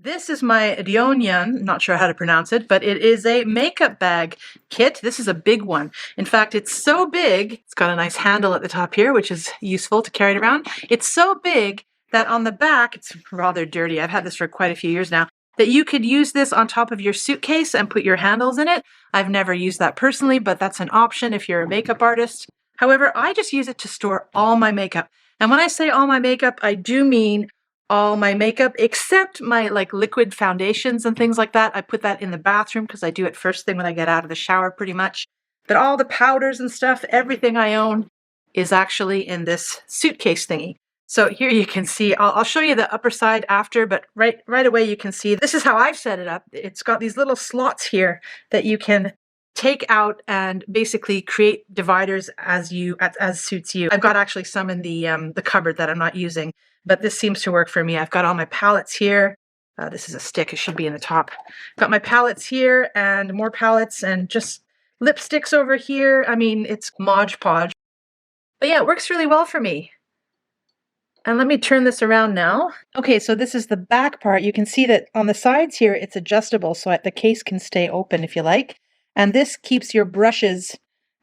This is my Rownyeon, not sure how to pronounce it, but it is a makeup bag kit. This is a big one. In fact, it's so big, it's got a nice handle at the top here, which is useful to carry it around. It's so big that on the back, it's rather dirty. I've had this for quite a few years now, that you could use this on top of your suitcase and put your handles in it. I've never used that personally, but that's an option if you're a makeup artist. However, I just use it to store all my makeup. And when I say all my makeup, I do mean all my makeup except my liquid foundations and things like that. I put that in the bathroom because I do it first thing when I get out of the shower pretty much. But all the powders and stuff, everything I own is actually in this suitcase thingy. So here you can see, I'll show you the upper side after, but right away you can see this is how I've set it up. It's got these little slots here that you can take out and basically create dividers as suits you. I've got actually some in the cupboard that I'm not using, but this seems to work for me. I've got all my palettes here. This is a stick, it should be in the top. Got my palettes here and more palettes and just lipsticks over here. I mean, it's Mod Podge. But yeah, it works really well for me. And let me turn this around now. Okay, so this is the back part. You can see that on the sides here, it's adjustable so the case can stay open if you like. And this keeps your brushes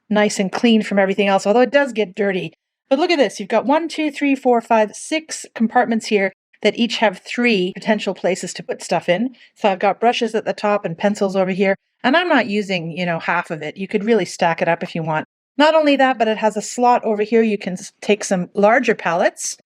nice and clean from everything else, although it does get dirty. But look at this. You've got 1, 2, 3, 4, 5, 6 compartments here that each have 3 potential places to put stuff in. So I've got brushes at the top and pencils over here. And I'm not using, half of it. You could really stack it up if you want. Not only that, but it has a slot over here. You can take some larger palettes.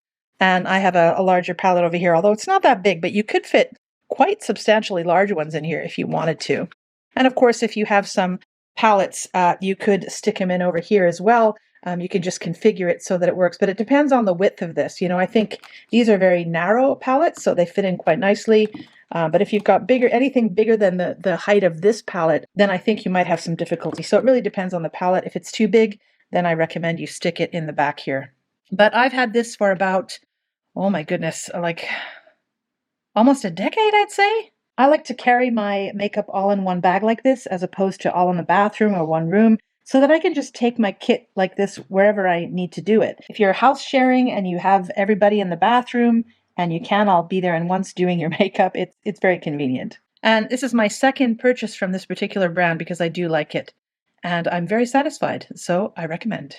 And I have a larger palette over here, although it's not that big, but you could fit quite substantially large ones in here if you wanted to. And of course, if you have some palettes, you could stick them in over here as well. You can just configure it so that it works, but it depends on the width of this. I think these are very narrow palettes, so they fit in quite nicely. But if you've got anything bigger than the height of this palette, then I think you might have some difficulty. So it really depends on the palette. If it's too big, then I recommend you stick it in the back here. But I've had this for about, oh my goodness, almost a decade, I'd say. I like to carry my makeup all in one bag like this, as opposed to all in the bathroom or one room, so that I can just take my kit like this wherever I need to do it. If you're house sharing and you have everybody in the bathroom and you can all be there at once doing your makeup, it's very convenient. And this is my second purchase from this particular brand because I do like it. And I'm very satisfied, so I recommend.